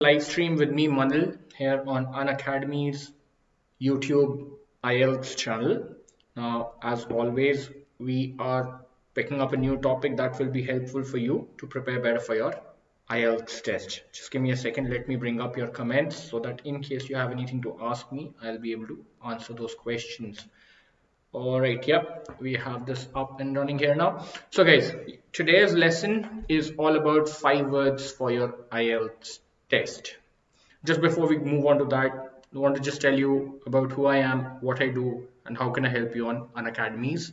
Live stream with me, Manil, here on Unacademy's YouTube IELTS channel. Now, as always, we are picking up a new topic that will be helpful for you to prepare better for your IELTS test. Just give me a second, let me bring up your comments so that in case you have anything to ask me, I'll be able to answer those questions. All right, yep, we have this up and running here now. So guys, today's lesson is all about 5 words for your IELTS test. Just before we move on to that, I want to just tell you about who I am, what I do, and how can I help you on Unacademy's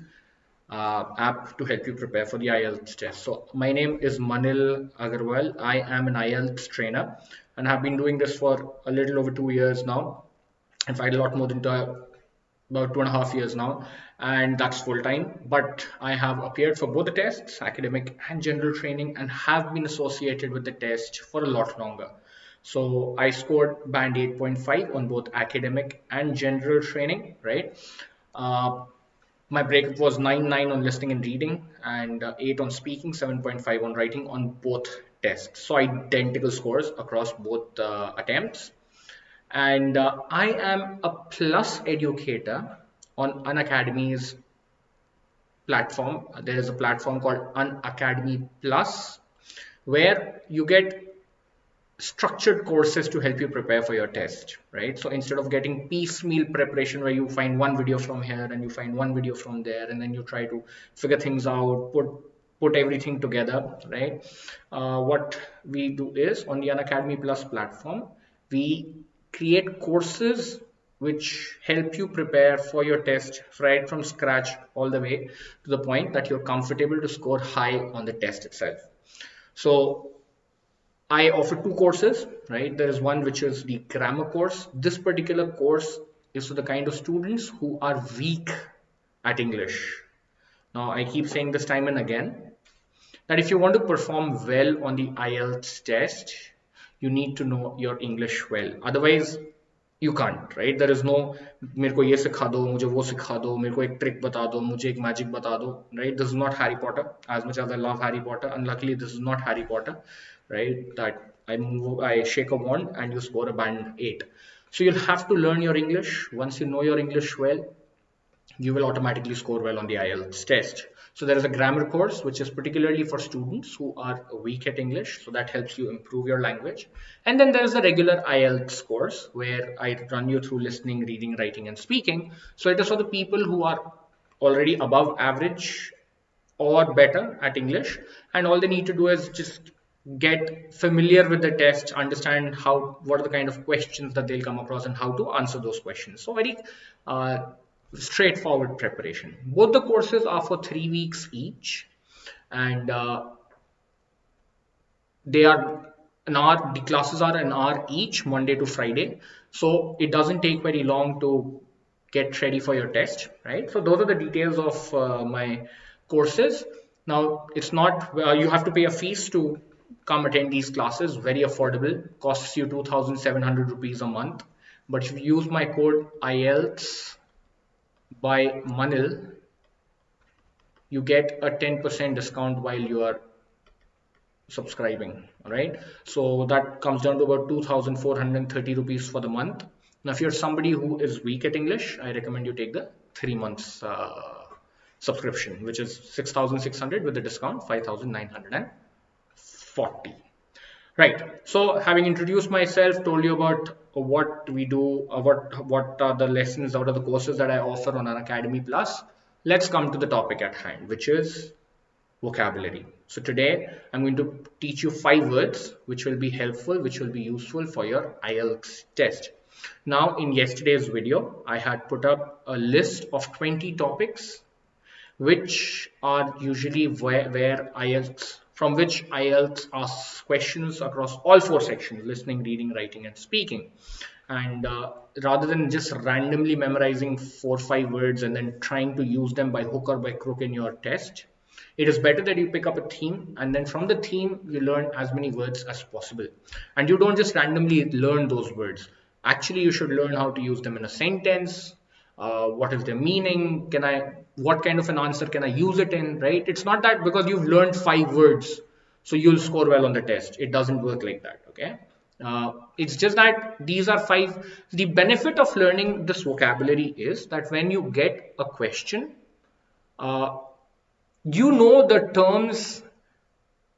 app to help you prepare for the IELTS test. So my name is Manil Agarwal. I am an IELTS trainer and have been doing this for a little over 2 years now. In fact, a lot more than about 2.5 years now, and that's full time. But I have appeared for both the tests, academic and general training, and have been associated with the test for a lot longer. So I scored band 8.5 on both academic and general training, right? Uh, my breakup was 9.9 on listening and reading, and 8 on speaking, 7.5 on writing on both tests. So identical scores across both attempts. And I am a plus educator on Unacademy's platform. There is a platform called Unacademy Plus where you get structured courses to help you prepare for your test, right? So instead of getting piecemeal preparation where you find one video from here and you find one video from there and then you try to figure things out, put everything together, right? What we do is on the Unacademy Plus platform, we create courses which help you prepare for your test right from scratch all the way to the point that you're comfortable to score high on the test itself. So I offer 2 courses, right? There is one which is the grammar course. This particular course is for the kind of students who are weak at English. Now, I keep saying this time and again that if you want to perform well on the IELTS test, you need to know your English well. Otherwise, you can't, right? There is no मेरे को ये सिखा दो, मुझे वो सिखा दो, मेरे को एक trick बता दो, मुझे एक magic बता दो, right? This is not Harry Potter. As much as I love Harry Potter, unluckily this is not Harry Potter, right? That I shake a wand and you score a band 8. So you'll have to learn your English. Once you know your English well, you will automatically score well on the IELTS test. So there is a grammar course which is particularly for students who are weak at English, so that helps you improve your language. And then there is a regular IELTS course where I run you through listening, reading, writing, and speaking. So it is for the people who are already above average or better at English, and all they need to do is just get familiar with the test, understand what are the kind of questions that they'll come across and how to answer those questions. So very straightforward preparation. Both the courses are for 3 weeks each, and they are an hour. The classes are an hour each, Monday to Friday. So it doesn't take very long to get ready for your test, right? So those are the details of my courses. Now it's not you have to pay a fees to come attend these classes. Very affordable, costs you 2,700 rupees a month. But if you use my code IELTS by Manil, you get a 10% discount while you are subscribing. All right, so that comes down to about 2,430 rupees for the month. Now if you're somebody who is weak at English, I recommend you take the 3 months subscription, which is 6,600 with the discount, 5,940. Right, so having introduced myself, told you about what we do, what are the lessons, what are the courses that I offer on Unacademy Plus, let's come to the topic at hand, which is vocabulary. So today I'm going to teach you 5 words which will be helpful, which will be useful for your IELTS test. Now in yesterday's video, I had put up a list of 20 topics which are usually where IELTS from which IELTS asks questions across all 4 sections: listening, reading, writing, and speaking. And rather than just randomly memorizing 4 or 5 words and then trying to use them by hook or by crook in your test, it is better that you pick up a theme, and then from the theme you learn as many words as possible. And you don't just randomly learn those words. Actually, you should learn how to use them in a sentence. What is their meaning? What kind of an answer can I use it in, right? It's not that because you've learned 5 words, so you'll score well on the test. It doesn't work like that, okay? It's just that these are five. The benefit of learning this vocabulary is that when you get a question, uh, you know the terms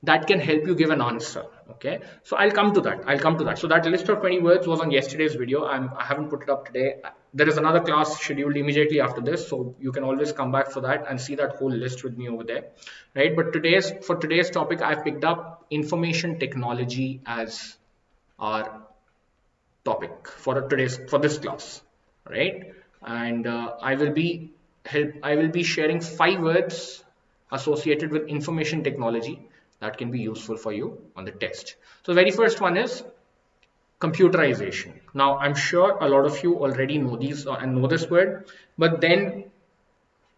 that can help you give an answer. Okay, so I'll come to that. So that list of 20 words was on yesterday's video. I haven't put it up today. There is another class scheduled immediately after this, so you can always come back for that and see that whole list with me over there, right? But today's topic, I've picked up information technology as our topic for this class, right? And I will be sharing 5 words associated with information technology that can be useful for you on the test. So the very first one is computerization. Now I'm sure a lot of you already know these and know this word, but then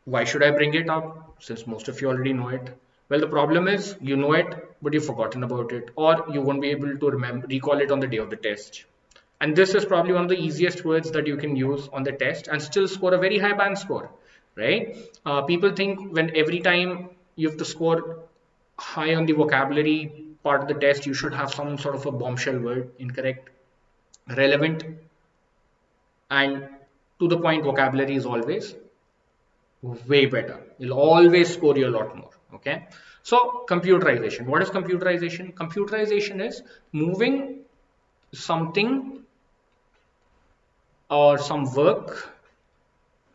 why should I bring it up since most of you already know it? Well, the problem is you know it, but you've forgotten about it, or you won't be able to recall it on the day of the test. And this is probably one of the easiest words that you can use on the test and still score a very high band score, right? People think when every time you have to score high on the vocabulary part of the test, you should have some sort of a bombshell word. Incorrect. Relevant and to the point vocabulary is always way better. You'll always score you a lot more. Okay. So computerization. What is computerization? Computerization is moving something or some work,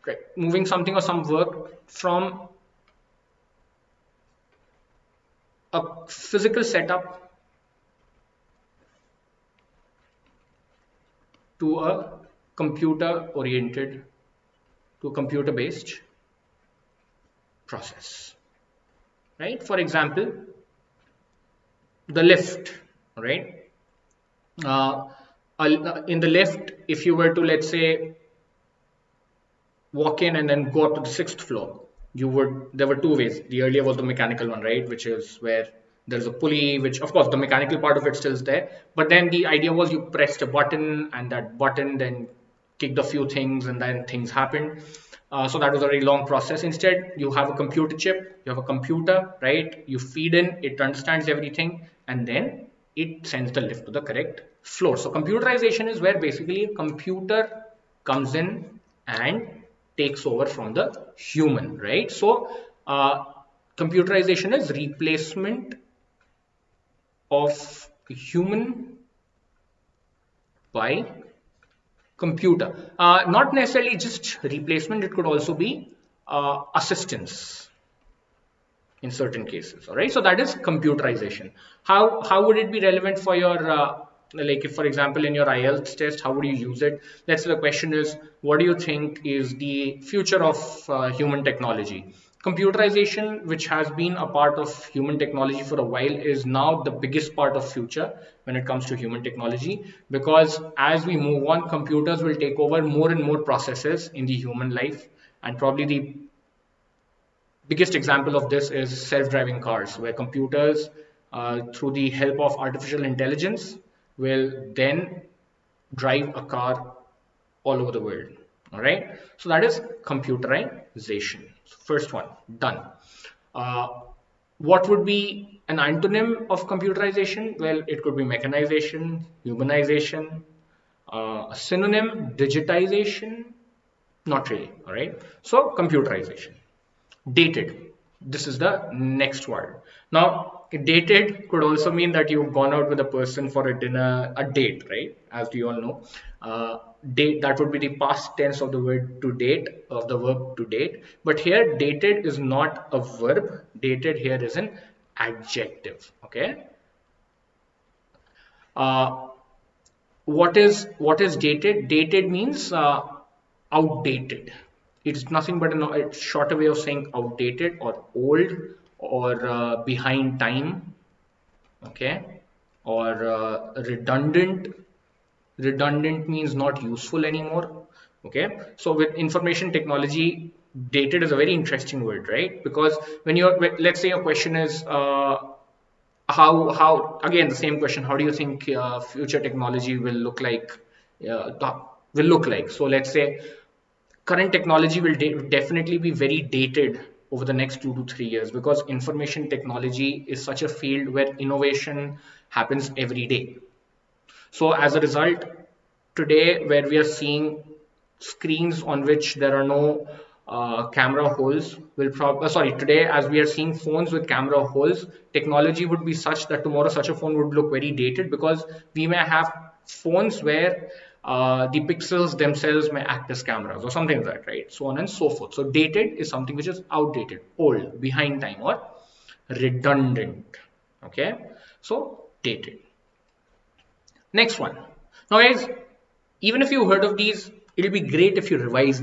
right? Moving something or some work from a physical setup to a computer oriented, to a computer based process, right? For example, the lift, right? Uh, in the lift, if you were to, let's say, walk in and then go up to the 6th floor, there were 2 ways. The earlier was the mechanical one, right? Which is where there's a pulley, which of course the mechanical part of it still is there. But then the idea was you pressed a button and that button then kicked a few things and then things happened. So that was a very long process. Instead, you have a computer chip, you have a computer, right? You feed in, it understands everything, and then it sends the lift to the correct floor. So computerization is where basically a computer comes in and takes over from the human, right? So computerization is replacement of human by computer. Not necessarily just replacement, it could also be assistance in certain cases. All right, so that is computerization. How would it be relevant for your like if for example in your IELTS test, how would you use it? Let's say the question is, what do you think is the future of human technology? Computerization, which has been a part of human technology for a while, is now the biggest part of future when it comes to human technology, because as we move on, computers will take over more and more processes in the human life. And probably the biggest example of this is self-driving cars, where computers, through the help of artificial intelligence, will then drive a car all over the world. All right, so that is computerization. First one done. uh, what would be an antonym of computerization? Well, it could be mechanization, humanization. A synonym, digitization. Not really. All right, so computerization. Dated, this is the next word. Now dated could also mean that you've gone out with a person for a dinner, a date, right? As you all know, date, that would be the past tense of the word to date, of the verb to date. But here dated is not a verb. Dated here is an adjective. Okay. uh, what is dated? Dated means outdated. It's nothing but a shorter way of saying outdated or old or behind time. Okay, or redundant. Redundant means not useful anymore. Okay, so with information technology, dated is a very interesting word, right? Because when let's say your question is how again the same question, how do you think future technology will look like? So let's say current technology will definitely be very dated over the next 2 to 3 years, because information technology is such a field where innovation happens every day. So as a result, today where we are seeing screens on which there are no camera holes will sorry, today as we are seeing phones with camera holes, technology would be such that tomorrow such a phone would look very dated, because we may have phones where the pixels themselves may act as cameras or something like that, right? So on and so forth. So dated is something which is outdated, old, behind time, or redundant. Okay, so dated. Next one. Now, guys, even if you heard of these, it'll be great if you revise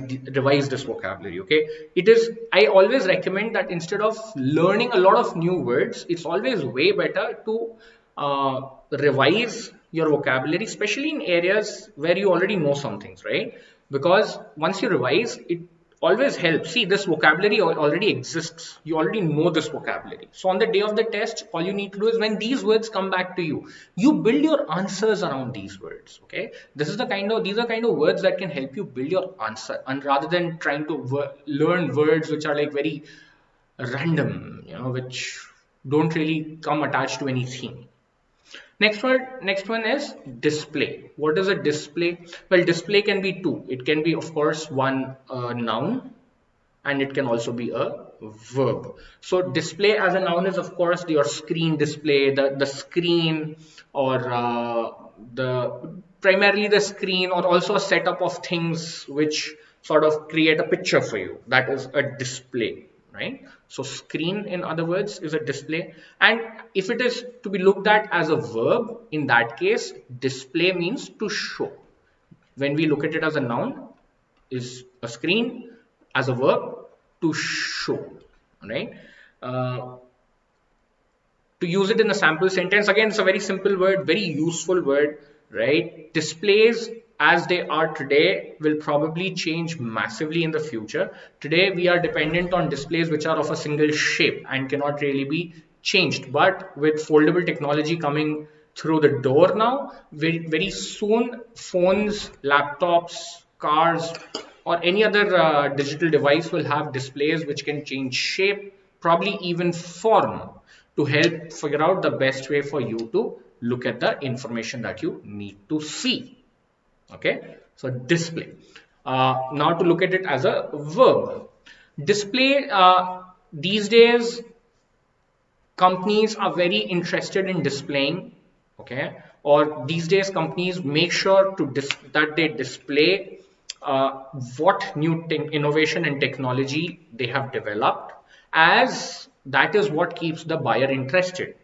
this vocabulary. Okay, it is. I always recommend that instead of learning a lot of new words, it's always way better to revise your vocabulary, especially in areas where you already know some things, right? Because once you revise, it always helps. See, this vocabulary already exists. You already know this vocabulary. So on the day of the test, all you need to do is, when these words come back to you, you build your answers around these words. Okay, these are kind of words that can help you build your answer, and rather than trying to learn words which are like very random, which don't really come attached to any theme. Next one is display. What is a display? Well, display can be two. It can be, of course, one noun, and it can also be a verb. So display as a noun is, of course, your screen display, the screen, or the primarily the screen, or also a setup of things which sort of create a picture for you. That is a display, right? So screen, in other words, is a display. And if it is to be looked at as a verb, in that case, display means to show. When we look at it as a noun, is a screen, as a verb, to show, right? To use it in a sample sentence, again, it's a very simple word, very useful word, right? Displays as they are today will probably change massively in the future. Today we are dependent on displays which are of a single shape and cannot really be changed, but with foldable technology coming through the door now, very soon phones, laptops, cars, or any other digital device will have displays which can change shape, probably even form, to help figure out the best way for you to look at the information that you need to see. Okay, so display. Now to look at it as a verb. Display, these days companies are very interested in displaying, okay, or these days companies make sure that they display what new innovation and technology they have developed, as that is what keeps the buyer interested.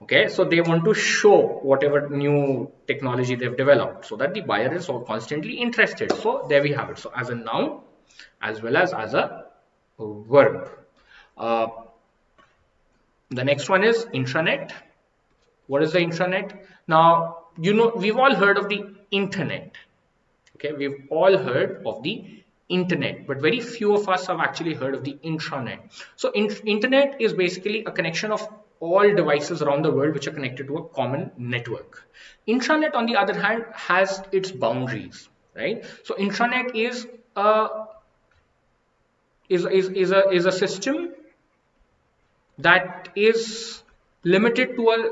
Okay, so they want to show whatever new technology they've developed so that the buyer is so constantly interested. So there we have it. So as a noun as well as a verb. uh, the next one is intranet. What is the intranet? Now, we've all heard of the internet. Okay, we've all heard of the internet, but very few of us have actually heard of the intranet. So internet is basically a connection of all devices around the world which are connected to a common network. Intranet, on the other hand, has its boundaries, right? So intranet is a system that is limited to a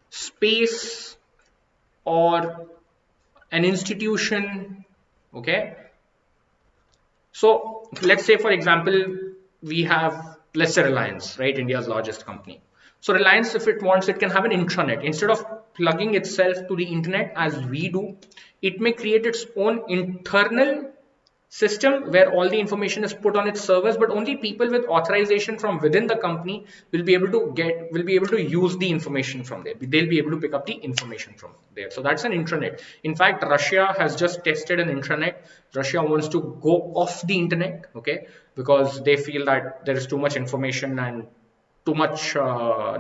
space or an institution. Okay, so let's say, for example, let's say Reliance, right, India's largest company. So Reliance, if it wants, it can have an intranet. Instead of plugging itself to the internet as we do, it may create its own internal system where all the information is put on its servers, but only people with authorization from within the company will be able to use the information from there. They'll be able to pick up the information from there. So that's an intranet. In fact, Russia has just tested an intranet. Russia wants to go off the internet, okay, because they feel that there is too much information and too much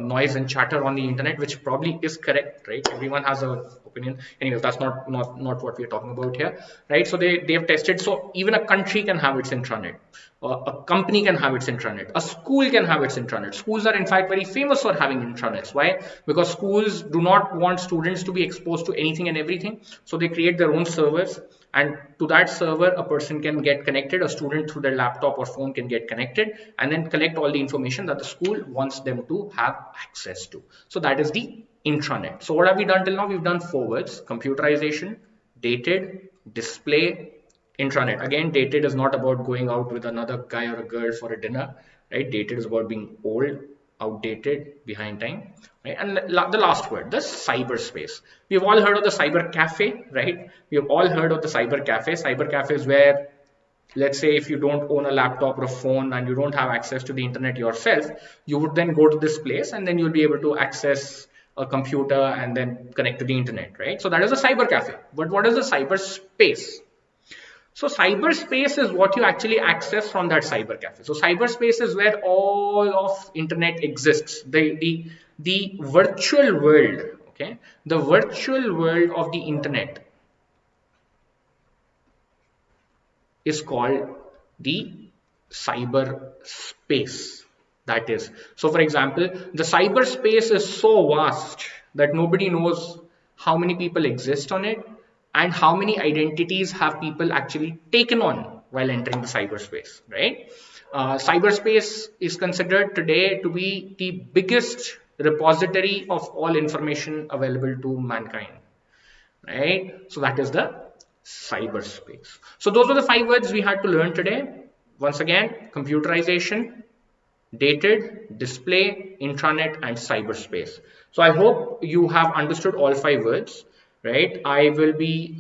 noise and chatter on the internet, which probably is correct, right? Everyone has an opinion. Anyways, that's not what we're talking about here, right? So they have tested. So even a country can have its intranet. A company can have its intranet. A school can have its intranet. Schools are in fact very famous for having intranets. Why? Because schools do not want students to be exposed to anything and everything. So they create their own servers, and to that server a person can get connected. A student through their laptop or phone can get connected and then collect all the information that the school wants them to have access to. So that is the intranet. So what have we done till now? We've done 4 words: computerization, dated, display, intranet. Again, dated is not about going out with another guy or a girl for a dinner, right? Dated is about being old, outdated, behind time, right? And the last word, the cyberspace. We've all heard of the cyber cafe, right? We've all heard of the cyber cafe. Cyber cafe is where, let's say, if you don't own a laptop or a phone and you don't have access to the internet yourself, you would then go to this place and then you'll be able to access a computer and then connect to the internet, right? So that is a cyber cafe. But what is the cyberspace? So cyberspace is what you actually access from that cyber cafe. So cyberspace is where all of internet exists. The virtual world, okay? The virtual world of the internet is called the cyberspace. That is. So for example, the cyberspace is so vast that nobody knows how many people exist on it and how many identities have people actually taken on while entering the cyberspace, right? Cyberspace is considered today to be the biggest repository of all information available to mankind, right? So that is the cyberspace. So those are the 5 words we had to learn today. Once again, computerization, dated, display, intranet, and cyberspace. So I hope you have understood all 5 words, right? I will be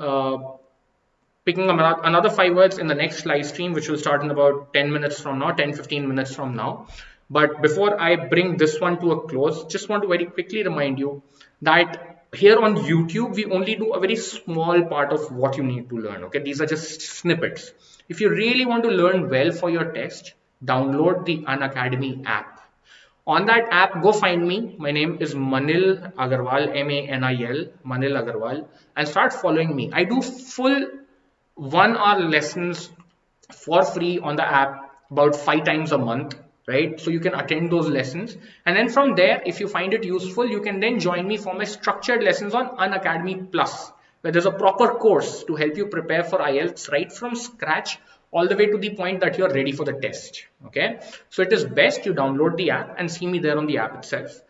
picking up another 5 words in the next live stream, which will start in about 10 minutes from now, 10-15 minutes from now. But before I bring this one to a close, just want to very quickly remind you that here on YouTube, we only do a very small part of what you need to learn. Okay, these are just snippets. If you really want to learn well for your test, download the Unacademy app. On that app, go find me. My name is Manil Agarwal, M-A-N-I-L, Manil Agarwal, and start following me. I do full 1 hour lessons for free on the app about 5 times a month, right? So you can attend those lessons. And then from there, if you find it useful, you can then join me for my structured lessons on Unacademy Plus, where there's a proper course to help you prepare for IELTS right from scratch all the way to the point that you're ready for the test. Okay, so it is best you download the app and see me there on the app itself.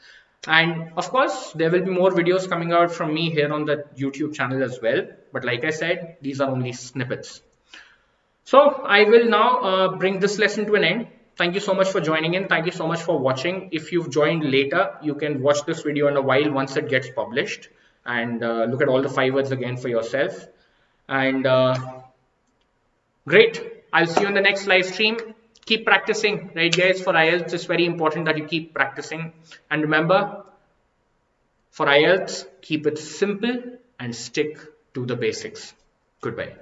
And of course, there will be more videos coming out from me here on the YouTube channel as well. But like I said, these are only snippets. So I will now bring this lesson to an end. Thank you so much for joining in. Thank you so much for watching. If you've joined later, you can watch this video in a while once it gets published and look at all the 5 words again for yourself. And great. I'll see you in the next live stream. Keep practicing, right, guys? For IELTS, it's very important that you keep practicing. And remember, for IELTS, keep it simple and stick to the basics. Goodbye.